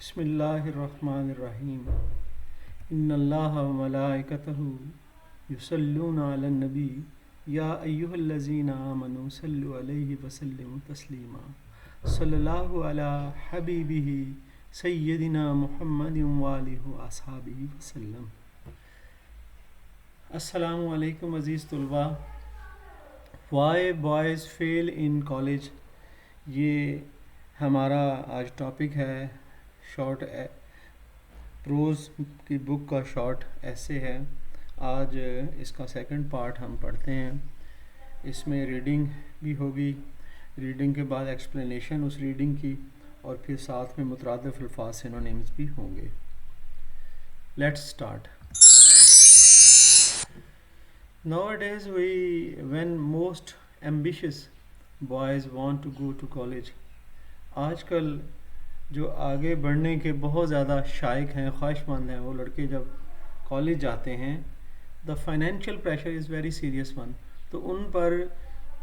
بسم اللہ الرحمن الرحیم ان اللہ و ملائکتہ یصلون علی النبی یا ایہا الذین آمنوا صلوا علیہ وسلموا تسلیما صلی اللہ علی حبیبہ سیدنا محمد وآلہ وصحبہ وسلم۔ السلام علیکم عزیز طلباء۔ Why boys fail in college, یہ ہمارا آج ٹاپک ہے۔ شارٹ پروز کی بک کا شارٹ ایسے ہے۔ آج اس کا سیکنڈ پارٹ ہم پڑھتے ہیں۔ اس میں ریڈنگ بھی ہوگی، ریڈنگ کے بعد ایکسپلینیشن اس ریڈنگ کی، اور پھر ساتھ میں مترادف الفاظ سینونیمز بھی ہوں گے۔ Let's start. Nowadays when most ambitious boys want to go to college، آج کل جو آگے بڑھنے کے بہت زیادہ شائق ہیں، خواہش مند ہیں، وہ لڑکے جب کالج جاتے ہیں the financial pressure is very serious one، تو ان پر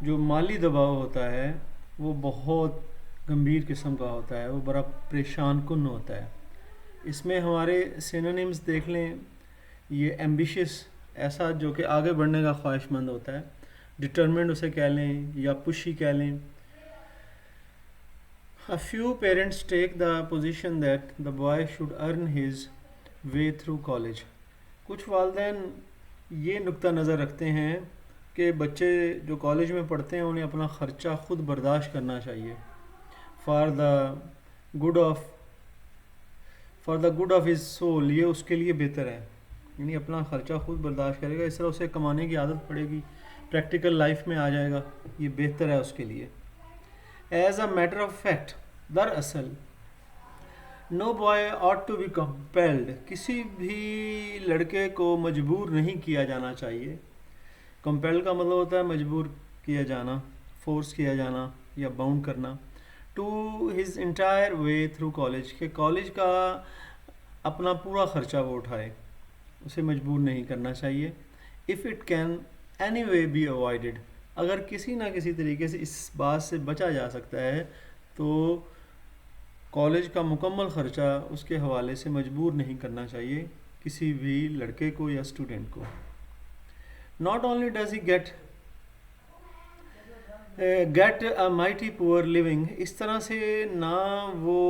جو مالی دباؤ ہوتا ہے وہ بہت گمبھیر قسم کا ہوتا ہے، وہ بڑا پریشان کن ہوتا ہے۔ اس میں ہمارے سینونیمز دیکھ لیں۔ یہ ایمبیشیس، ایسا جو کہ آگے بڑھنے کا خواہش مند ہوتا ہے، ڈٹرمنڈ اسے کہہ لیں یا پشی کہہ لیں۔ A few parents take the position that the boy should earn his way through college۔ کچھ والدین یہ نقطہ نظر رکھتے ہیں کہ بچے جو کالج میں پڑھتے ہیں انہیں اپنا خرچہ خود برداشت کرنا چاہیے۔ For the good of his soul، یہ اس کے لیے بہتر ہے، یعنی اپنا خرچہ خود برداشت کرے گا، اس طرح اسے کمانے کی عادت پڑے گی، پریکٹیکل لائف میں آ جائے گا، یہ بہتر ہے اس کے لیے۔ As a matter of fact, دراصل no boy ought to be compelled, کسی بھی لڑکے کو مجبور نہیں کیا جانا چاہیے۔ کمپیلڈ کا مطلب ہوتا ہے مجبور کیا جانا، فورس کیا جانا یا باؤنڈ کرنا۔ To his entire way through college, کہ کالج کا اپنا پورا خرچہ وہ اٹھائے، اسے مجبور نہیں کرنا چاہیے۔ If it can any way be avoided, اگر کسی نہ کسی طریقے سے اس بات سے بچا جا سکتا ہے تو کالج کا مکمل خرچہ اس کے حوالے سے مجبور نہیں کرنا چاہیے کسی بھی لڑکے کو یا اسٹوڈنٹ کو۔ Not only does he get a mighty poor living, اس طرح سے نہ وہ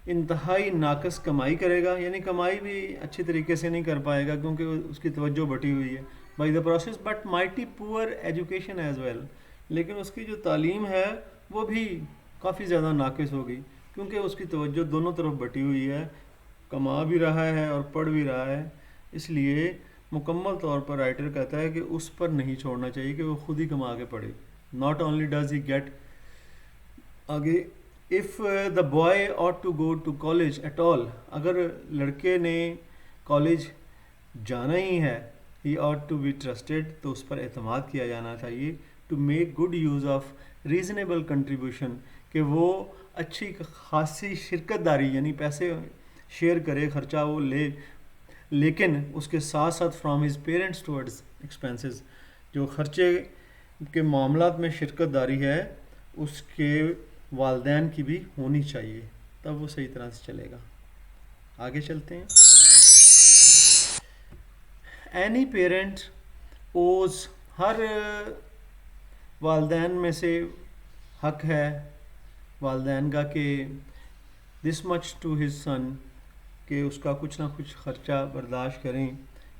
انتہائی ناقص کمائی کرے گا، یعنی کمائی بھی اچھی طریقے سے نہیں کر پائے گا کیونکہ اس کی توجہ بٹی ہوئی ہے by the process, but mighty پور ایجوکیشن ایز ویل، لیکن اس کی جو تعلیم ہے وہ بھی کافی زیادہ ناقص ہوگی کیونکہ اس کی توجہ دونوں طرف بٹی ہوئی ہے، کما بھی رہا ہے اور پڑھ بھی رہا ہے۔ اس لیے مکمل طور پر رائٹر کہتا ہے کہ اس پر نہیں چھوڑنا چاہیے کہ وہ خود ہی کما کے پڑھے۔ Not only does he get, آگے if the boy ought to go to college at all، اگر لڑکے نے کالج جانا ہی ہے، he ought to be trusted، تو اس پر اعتماد کیا جانا چاہیے۔ to make good use of reasonable contribution، کہ وہ اچھی خاصی شرکت داری یعنی پیسے شیئر کرے، خرچہ وہ لے، لیکن اس کے ساتھ ساتھ from his parents towards expenses، جو خرچے کے معاملات میں شرکت داری ہے اس کے والدین کی بھی ہونی چاہیے، تب وہ صحیح طرح سے چلے گا۔ آگے چلتے ہیں۔ اینی پیرنٹ اوز، ہر والدین میں سے حق ہے والدین کا کہ دس مچ ٹو ہز سن، کہ اس کا کچھ نہ کچھ خرچہ برداشت کریں،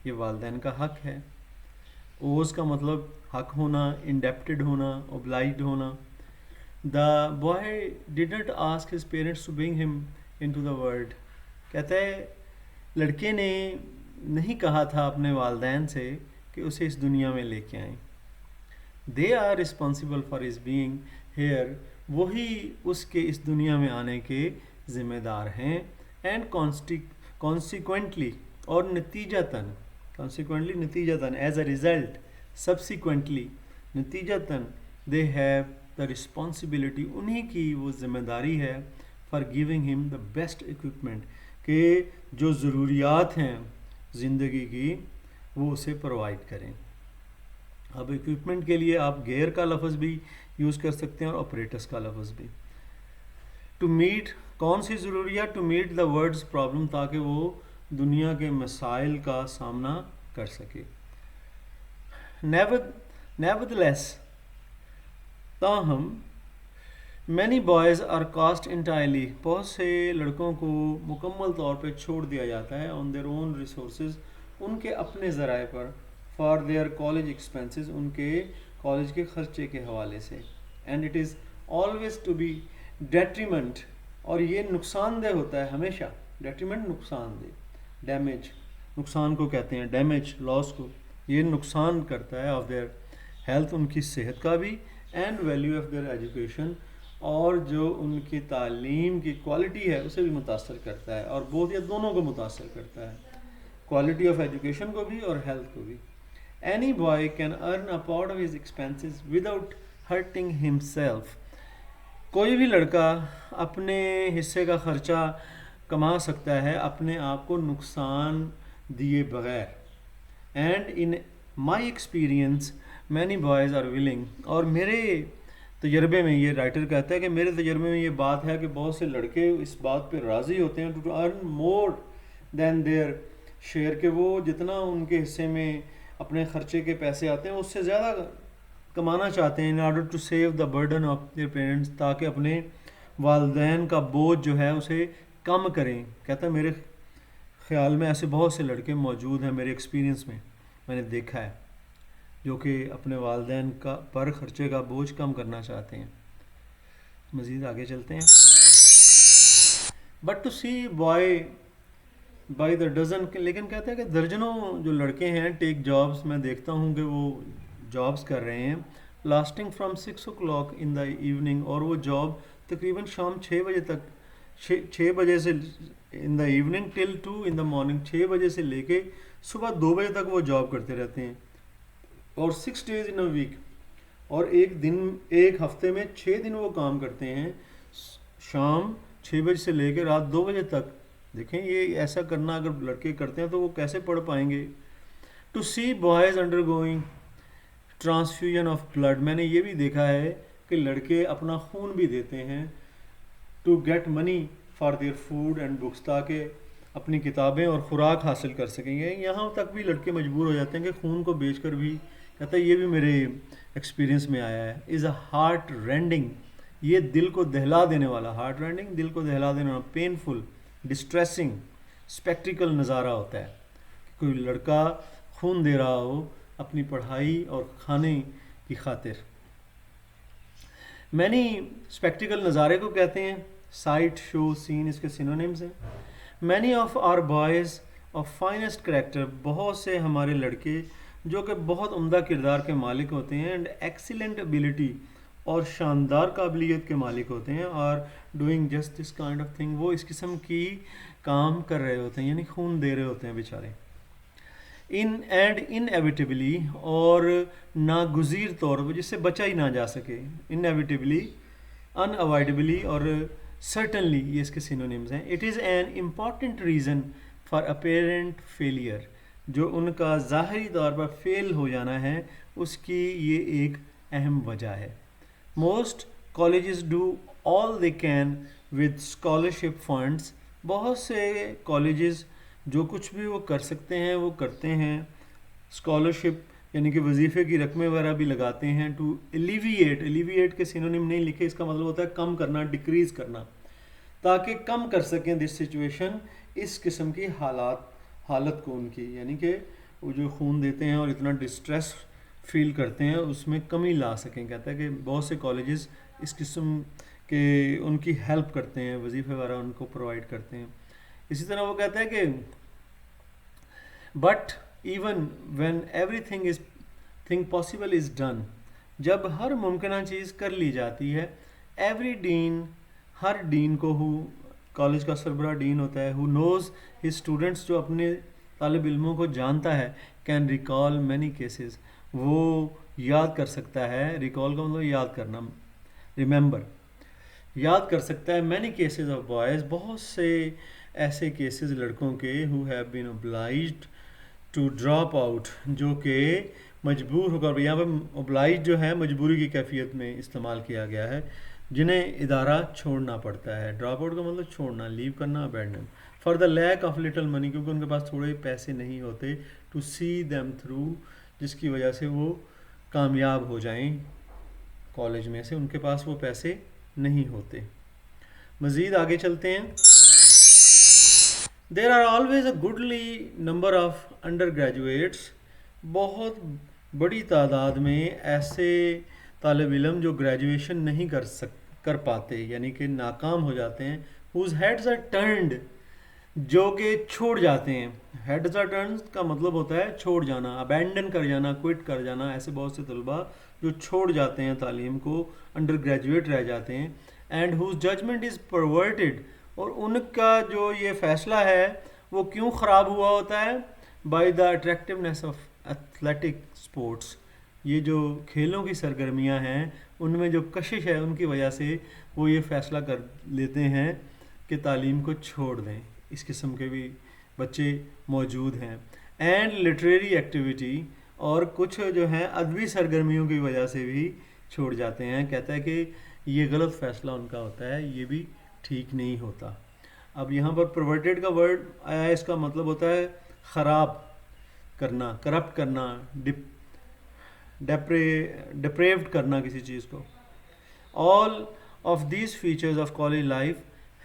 یہ والدین کا حق ہے۔ اوز کا مطلب حق ہونا، انڈیپٹڈ ہونا، اوبلائجڈ ہونا۔ The boy didn't ask his parents to bring him into the world، کہتا ہے لڑکے نے نہیں کہا تھا اپنے والدین سے کہ اسے اس دنیا میں لے کے آئیں۔ They are responsible for his being here، وہی اس کے اس دنیا میں آنے کے ذمہ دار ہیں۔ And consequently، اور نتیجتاً، as a result، subsequently، نتیجتاً، they have the responsibility، انہی کی وہ ذمہ داری ہے for giving him the best equipment، کہ جو ضروریات ہیں زندگی کی وہ اسے پرووائڈ کریں۔ اب اکوپمنٹ کے لیے آپ گیئر کا لفظ بھی یوز کر سکتے ہیں اور آپریٹس کا لفظ بھی۔ ٹو میٹ کون سی ضروریات؟ To meet the world's problem, تاکہ وہ دنیا کے مسائل کا سامنا کر سکے. نیورتھلیس، تاہم، many boys are cast entirely, بہت سے لڑکوں کو مکمل طور پہ چھوڑ دیا جاتا ہے آن دیئر اون ریسورسز، ان کے اپنے ذرائع پر، فار دیئر کالج ایکسپینسز، ان کے کالج کے خرچے کے حوالے سے. And it is always to be detriment, اور یہ نقصان دہ ہوتا ہے ہمیشہ. ڈیٹریمنٹ نقصان دہ، ڈیمیج، نقصان کو کہتے ہیں ڈیمیج، لاس کو. یہ نقصان کرتا ہے آف دیئر ہیلتھ، ان کی صحت کا بھی، and value of their education, اور جو ان کی تعلیم کی کوالٹی ہے اسے بھی متاثر کرتا ہے، اور بہت یا دونوں کو متاثر کرتا ہے، کوالٹی آف ایجوکیشن کو بھی اور ہیلتھ کو بھی. Any boy can earn a part of his expenses without hurting himself, کوئی بھی لڑکا اپنے حصے کا خرچہ کما سکتا ہے اپنے آپ کو نقصان دیے بغیر. And in my experience many boys are willing, اور میرے تجربے میں، یہ رائٹر کہتا ہے کہ میرے تجربے میں یہ بات ہے کہ بہت سے لڑکے اس بات پہ راضی ہوتے ہیں to earn more than their share, کہ وہ جتنا ان کے حصے میں اپنے خرچے کے پیسے آتے ہیں اس سے زیادہ کمانا چاہتے ہیں، in order to save the burden of their parents, تاکہ اپنے والدین کا بوجھ جو ہے اسے کم کریں. کہتا ہے میرے خیال میں ایسے بہت سے لڑکے موجود ہیں، میرے ایکسپیرینس میں نے دیکھا ہے، جو کہ اپنے والدین کا پر خرچے کا بوجھ کم کرنا چاہتے ہیں. مزید آگے چلتے ہیں. But to see boy by the dozen, لیکن کہتے ہیں کہ درجنوں جو لڑکے ہیں ٹیک جابس، میں دیکھتا ہوں کہ وہ جابس کر رہے ہیں، lasting from 6 o'clock in the evening، اور وہ جاب تقریباً شام 6 بجے تک، 6 بجے سے in the evening till 2 in the morning، 6 بجے سے لے کے صبح 2 بجے تک وہ جاب کرتے رہتے ہیں، اور 6 days in a week، اور ایک ہفتے میں 6 دن وہ کام کرتے ہیں، شام 6 بجے سے لے کے رات 2 بجے تک. دیکھیں یہ ایسا کرنا اگر لڑکے کرتے ہیں تو وہ کیسے پڑھ پائیں گے. To see boys undergoing transfusion of blood, میں نے یہ بھی دیکھا ہے کہ لڑکے اپنا خون بھی دیتے ہیں to get money for their food and books, تاکہ اپنی کتابیں اور خوراک حاصل کر سکیں گے. یہاں تک بھی لڑکے مجبور ہو جاتے ہیں کہ خون کو بیچ کر بھی. کہتا ہے یہ بھی میرے ایکسپیرینس میں آیا ہے. از اے ہارٹ رینڈنگ، یہ دل کو دہلا دینے والا، ہارٹ رینڈنگ دل کو دہلا دینے والا، پینفل، ڈسٹریسنگ اسپیکٹیکل نظارہ ہوتا ہے کہ کوئی لڑکا خون دے رہا ہو اپنی پڑھائی اور کھانے کی خاطر. مینی اسپیکٹیکل نظارے کو کہتے ہیں، سائٹ، شو، سین اس کے سینونیمز ہیں. Many of our boys of finest character, بہت سے ہمارے لڑکے جو کہ بہت عمدہ کردار کے مالک ہوتے ہیں، اینڈ ایکسیلنٹ ابیلٹی، اور شاندار قابلیت کے مالک ہوتے ہیں، اور doing just this kind of thing, وہ اس قسم کی کام کر رہے ہوتے ہیں، یعنی خون دے رہے ہوتے ہیں بیچارے. انیویٹیبلی، اور ناگزیر طور پر، جس سے بچا ہی نہ جا سکے. انیویٹیبلی، اناوائڈیبلی، اور سرٹنلی، یہ اس کے سینونیمز ہیں. It is an important reason for apparent failure, جو ان کا ظاہری طور پر فیل ہو جانا ہے اس کی یہ ایک اہم وجہ ہے. Most colleges do all they can with scholarship funds, بہت سے کالجز جو کچھ بھی وہ کر سکتے ہیں وہ کرتے ہیں. اسکالرشپ یعنی کہ وظیفے کی رقمیں وغیرہ بھی لگاتے ہیں. ٹو ایلیویٹ کے سینونیم نہیں لکھے، اس کا مطلب ہوتا ہے کم کرنا، ڈکریز کرنا، تاکہ کم کر سکیں دس سچویشن، اس قسم کی حالت کو ان کی، یعنی کہ وہ جو خون دیتے ہیں اور اتنا ڈسٹریس فیل کرتے ہیں اس میں کمی لا سکیں. کہتا ہے کہ بہت سے کالجز اس قسم کے ان کی ہیلپ کرتے ہیں، وظیفے وغیرہ ان کو پرووائڈ کرتے ہیں. اسی طرح وہ کہتا ہے کہ but even when every thing possible is done, جب ہر ممکنہ چیز کر لی جاتی ہے. ایوری ڈین، ہر ڈین کو، کالج کا سربراہ ڈین ہوتا ہے، ہو نوز ہز اسٹوڈنٹس، جو اپنے طالب علموں کو جانتا ہے، کین ریکال مینی کیسز، وہ یاد کر سکتا ہے. ریکال کا مطلب یاد کرنا، ریممبر، یاد کر سکتا ہے. مینی کیسز آف بوائز، بہت سے ایسے کیسز لڑکوں کے، who have been obliged to drop out, جو کہ مجبور ہو کر، یہاں پہ obliged جو ہے مجبوری کی کیفیت میں استعمال کیا گیا ہے، جنہیں ادارہ چھوڑنا پڑتا ہے. ڈراپ آؤٹ کا مطلب چھوڑنا، لیو کرنا، abandon. For the lack of little money, کیونکہ ان کے پاس تھوڑے پیسے نہیں ہوتے. ٹو سی دیم تھرو، جس کی وجہ سے وہ کامیاب ہو جائیں کالج میں سے، ان کے پاس وہ پیسے نہیں ہوتے. مزید آگے چلتے ہیں. There are always a goodly number of undergraduates, بہت بڑی تعداد میں ایسے طالب علم جو گریجویشن نہیں کر پاتے، یعنی کہ ناکام ہو جاتے ہیں. whose heads are turned، جو کہ چھوڑ جاتے ہیں. heads are turned کا مطلب ہوتا ہے چھوڑ جانا، abandon کر جانا، quit کر جانا. ایسے بہت سے طلباء جو چھوڑ جاتے ہیں تعلیم کو، انڈر گریجویٹ رہ جاتے ہیں. and whose judgment is perverted، اور ان کا جو یہ فیصلہ ہے وہ کیوں خراب ہوا ہوتا ہے؟ By the attractiveness of athletic sports, یہ جو کھیلوں کی سرگرمیاں ہیں ان میں جو کشش ہے ان کی وجہ سے وہ یہ فیصلہ کر لیتے ہیں کہ تعلیم کو چھوڑ دیں. اس قسم کے بھی بچے موجود ہیں. اینڈ لٹریری ایکٹیویٹی، اور کچھ جو ہیں ادبی سرگرمیوں کی وجہ سے بھی چھوڑ جاتے ہیں. کہتا ہے کہ یہ غلط فیصلہ ان کا ہوتا ہے، یہ بھی ٹھیک نہیں ہوتا. اب یہاں پر پروورٹیڈ کا ورڈ آیا ہے، اس کا مطلب ہوتا ہے خراب کرنا، کرپٹ کرنا، ڈپریوڈ کرنا کسی چیز کو. All of these features of college life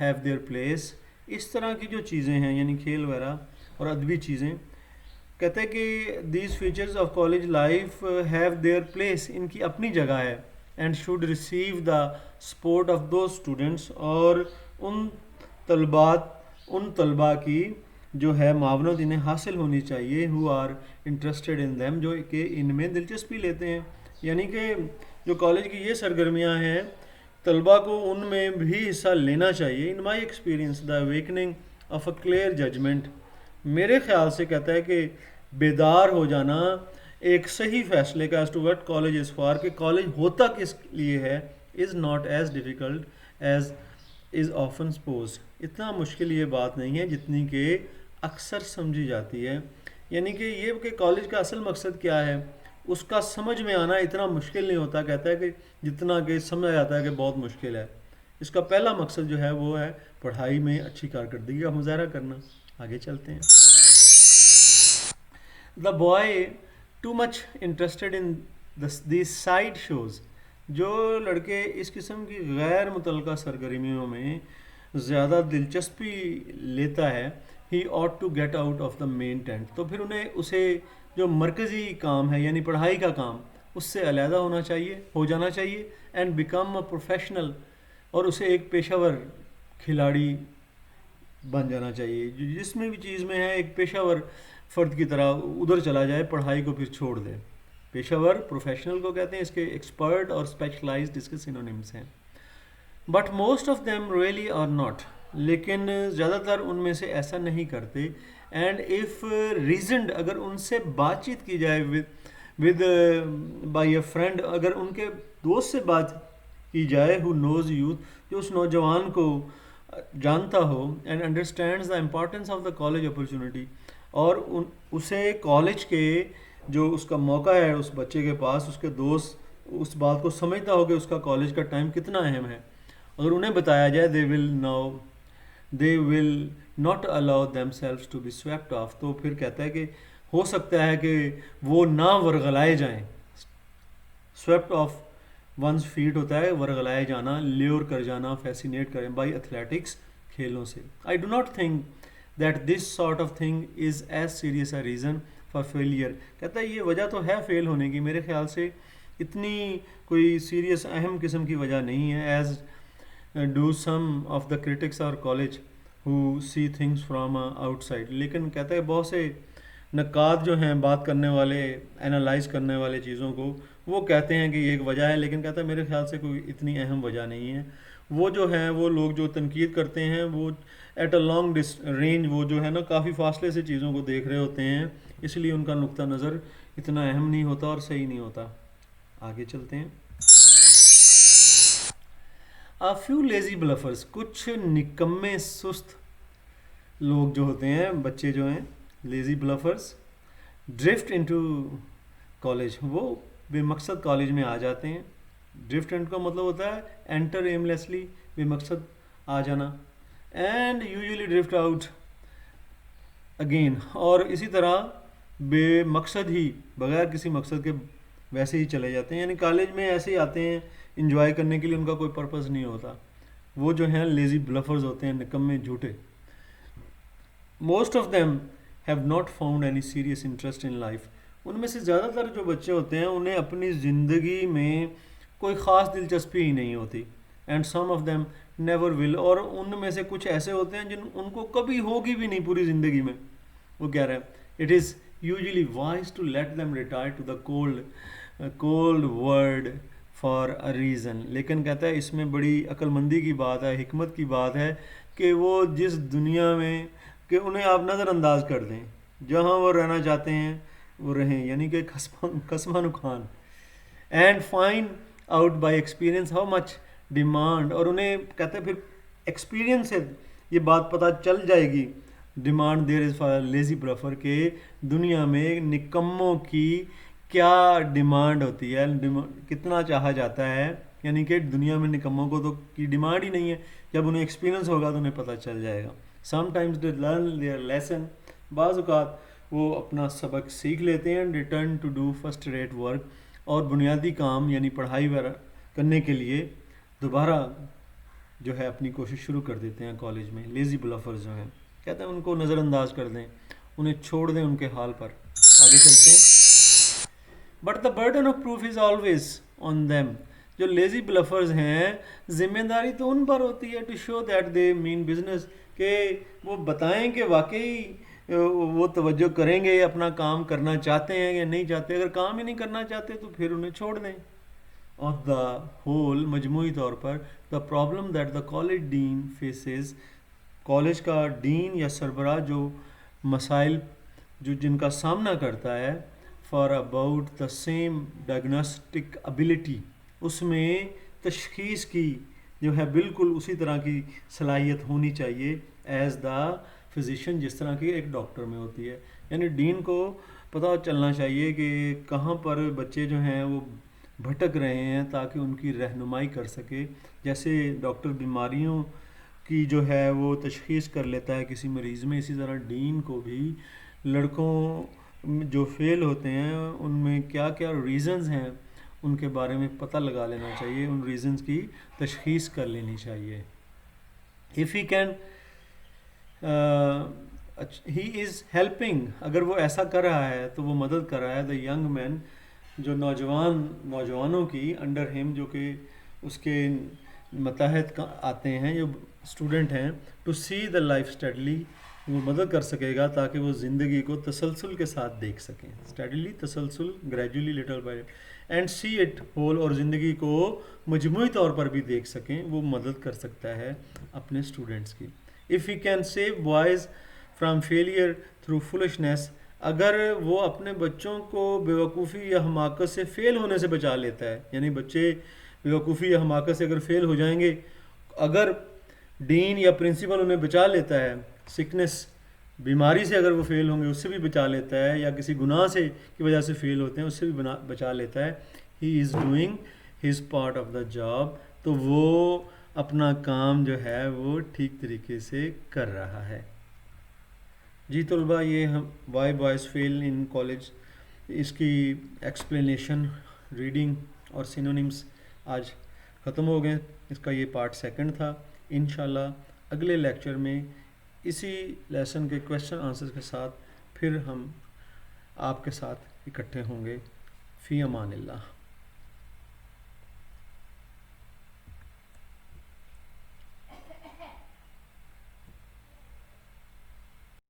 have their place, اس طرح کی جو چیزیں ہیں یعنی کھیل وغیرہ اور ادبی چیزیں، کہتے ہیں کہ these features of college life have their place, ان کی اپنی جگہ ہے. And should receive the support of those students, اور ان طلباء کی جو ہے معاونت انہیں حاصل ہونی چاہیے. Who are interested in them, جو کہ ان میں دلچسپی لیتے ہیں. یعنی کہ جو کالج کی یہ سرگرمیاں ہیں طلباء کو ان میں بھی حصہ لینا چاہیے. In my experience the awakening of a clear judgement, میرے خیال سے کہتا ہے کہ بیدار ہو جانا ایک صحیح فیصلے کا، as to what college is for, کہ کالج ہوتا کس لیے ہے، is not as difficult as is often supposed, اتنا مشکل یہ بات نہیں ہے جتنی کہ اکثر سمجھی جاتی ہے. یعنی کہ یہ کہ کالج کا اصل مقصد کیا ہے اس کا سمجھ میں آنا اتنا مشکل نہیں ہوتا. کہتا ہے کہ جتنا کہ سمجھا جاتا ہے کہ بہت مشکل ہے. اس کا پہلا مقصد جو ہے وہ ہے پڑھائی میں اچھی کارکردگی کا مظاہرہ کرنا. آگے چلتے ہیں. The boy too much interested in these side shows, جو لڑکے اس قسم کی غیر متعلقہ سرگرمیوں میں زیادہ دلچسپی لیتا ہے، he ought to get out of the main tent, تو پھر انہیں اسے جو مرکزی کام ہے یعنی پڑھائی کا کام اس سے علیحدہ ہو جانا چاہیے. اینڈ بیکم اے پروفیشنل، اور اسے ایک پیشہ ور کھلاڑی بن جانا چاہیے. جس میں بھی چیز میں ہے ایک پیشہ ور فرد کی طرح ادھر چلا جائے، پڑھائی کو پھر چھوڑ دے. پیشہ ور پروفیشنل کو کہتے ہیں، اس کے ایکسپرٹ اور اسپیشلائزڈ اس کے سینونیمس ہیں. But most of them really are not, لیکن زیادہ تر ان میں سے ایسا نہیں کرتے. اینڈ ایف ریزنڈ، اگر ان سے بات چیت کی جائے ود بائی اے فرینڈ، اگر ان کے دوست سے بات کی جائے، ہو نوز یوتھ، جو اس نوجوان کو جانتا ہو، and understands the importance of the college opportunity, اور اسے کالج کے جو اس کا موقع ہے اس بچے کے پاس، اس کے دوست اس بات کو سمجھتا ہو کہ اس کا کالج کا ٹائم کتنا اہم ہے. اگر انہیں بتایا جائے they will not allow themselves to be swept off، تو پھر کہتا ہے کہ ہو سکتا ہے کہ وہ نہ ورغلائے جائیں. swept off one's feet ہوتا ہے ورغلائے جانا، لیور کر جانا، فیسینیٹ کریں بائی ایتھلیٹکس، کھیلوں سے. I do not think that this sort of thing is as serious a reason for failure، کہتا ہے یہ وجہ تو ہے فیل ہونے کی، میرے خیال سے اتنی کوئی سیریس اہم قسم کی وجہ نہیں ہے. As do some of the critics or college who see things from outside، لیکن کہتا ہے بہت سے نقاد جو ہیں بات کرنے والے، انالائز کرنے والے چیزوں کو، وہ کہتے ہیں کہ یہ ایک وجہ ہے، لیکن کہتا ہے میرے خیال سے کوئی اتنی اہم وجہ نہیں ہے. وہ جو ہیں وہ لوگ جو تنقید کرتے ہیں وہ ایٹ اے لانگ رینج، وہ جو ہے نا کافی فاصلے سے چیزوں کو دیکھ رہے ہوتے ہیں، اس لیے ان کا نقطہ نظر اتنا اہم نہیں ہوتا اور صحیح نہیں ہوتا. آگے چلتے ہیں. A few lazy bluffers، کچھ نکمے سست لوگ جو ہوتے ہیں، بچے جو ہیں لیزی بلفرز، ڈرفٹ انٹو کالج، وہ بے مقصد کالج میں آ جاتے ہیں. ڈرفٹ اینڈ کا مطلب ہوتا ہے انٹر ایملیسلی، بے مقصد آ جانا، and usually drift out again, اور اسی طرح بے مقصد ہی، بغیر کسی مقصد کے ویسے ہی چلے جاتے ہیں. یعنی کالج میں ایسے ہی آتے ہیں انجوائے کرنے کے لیے، ان کا کوئی پرپز نہیں ہوتا. وہ جو ہیں لیزی بلفرز ہوتے ہیں، نکمے جھوٹے. Most of them have not found any serious interest in life. ان میں سے زیادہ تر جو بچے ہوتے ہیں انہیں اپنی زندگی میں کوئی خاص دلچسپی ہی نہیں ہوتی. And some of them never will. اور ان میں سے کچھ ایسے ہوتے ہیں جن ان کو کبھی ہوگی بھی نہیں پوری زندگی میں. وہ کہہ رہے ہیں it is usually wise to let them retire to the cold word for a reason. لیکن کہتا ہے اس میں بڑی عقل مندی کی بات ہے، حکمت کی بات ہے کہ وہ جس دنیا میں کہ انہیں آپ نظر انداز کر دیں، جہاں وہ رہنا چاہتے ہیں وہ رہیں، یعنی کہ قسمان خان. And find out by experience how much demand. اور انہیں کہتے ہیں پھر ایکسپیرئنس سے یہ بات پتہ چل جائے گی، demand there is for lazy bluffer, کہ دنیا میں نکموں کی کیا ڈیمانڈ ہوتی ہے، کتنا چاہا جاتا ہے. یعنی کہ دنیا میں نکموں کو تو کی ڈیمانڈ ہی نہیں ہے. جب انہیں ایکسپیرئنس ہوگا تو انہیں پتہ چل جائے گا. Sometimes they learn their lesson. بعض اوقات وہ اپنا سبق سیکھ لیتے ہیں. Return to do first rate work. اور بنیادی کام یعنی پڑھائی وغیرہ کرنے کے لیے دوبارہ جو ہے اپنی کوشش شروع کر دیتے ہیں کالج میں. لیزی بلفرز جو ہیں کہتے ہیں ان کو نظر انداز کر دیں، انہیں چھوڑ دیں ان کے حال پر. آگے چلتے ہیں. But the burden of proof is always on them. جو لیزی بلفرز ہیں ذمہ داری تو ان پر ہوتی ہے to show that they mean business, کہ وہ بتائیں کہ واقعی وہ توجہ کریں گے، اپنا کام کرنا چاہتے ہیں یا نہیں چاہتے. اگر کام ہی نہیں کرنا چاہتے تو پھر انہیں چھوڑ دیں. آن دا ہول، مجموعی طور پر، the problem that the college dean faces. College کا ڈین یا سربراہ جو مسائل جن کا سامنا کرتا ہے، for about the same diagnostic ability, اس میں تشخیص کی جو ہے بالکل اسی طرح کی صلاحیت ہونی چاہیے ایز دا فزیشین، جس طرح کی ایک ڈاکٹر میں ہوتی ہے. یعنی ڈین کو پتہ چلنا چاہیے کہ کہاں پر بچے جو ہیں وہ بھٹک رہے ہیں تاکہ ان کی رہنمائی کر سکے. جیسے ڈاکٹر بیماریوں کی جو ہے وہ تشخیص کر لیتا ہے کسی مریض میں، اسی طرح ڈین کو بھی لڑکوں جو فیل ہوتے ہیں ان میں کیا کیا ریزنز ہیں ان کے بارے میں پتہ لگا لینا چاہیے، ان ریزنز کی تشخیص کر لینی چاہیے. If he can he is helping. اگر وہ ایسا کر رہا ہے تو وہ مدد کر رہا ہے دا ینگ مین، جو نوجوانوں کی، انڈر ہم، جو کہ اس کے متحد آتے ہیں، جو اسٹوڈنٹ ہیں، ٹو سی دا لائف اسٹڈلی. وہ مدد کر سکے گا تاکہ وہ زندگی کو تسلسل کے ساتھ دیکھ سکیں. اسٹڈلی، تسلسل، gradually, little by and see it whole. اور زندگی کو مجموعی طور پر بھی دیکھ سکیں. وہ مدد کر سکتا ہے اپنے اسٹوڈنٹس کی. If he can save boys from failure through foolishness. اگر وہ اپنے بچوں کو بیوقوفی یا حماقت سے فیل ہونے سے بچا لیتا ہے، یعنی بچے بیوقوفی یا حماقت سے اگر فیل ہو جائیں گے، اگر ڈین یا پرنسپل انہیں بچا لیتا ہے، سکنس، بیماری سے اگر وہ فیل ہوں گے اس سے بھی بچا لیتا ہے، یا کسی گناہ سے کی وجہ سے فیل ہوتے ہیں اس سے بھی بچا لیتا ہے، he is doing his part of the job. تو وہ اپنا کام جو ہے وہ ٹھیک طریقے سے کر رہا ہے. جی طلبہ، یہ ہم why boys fail in college, اس کی ایکسپلینیشن، ریڈنگ اور سینونیمز آج ختم ہو گئے. اس کا یہ پارٹ سیکنڈ تھا. انشاءاللہ اگلے لیکچر میں اسی لیسن کے کویشچن آنسر کے ساتھ پھر ہم آپ کے ساتھ اکٹھے ہوں گے. فی امان اللہ.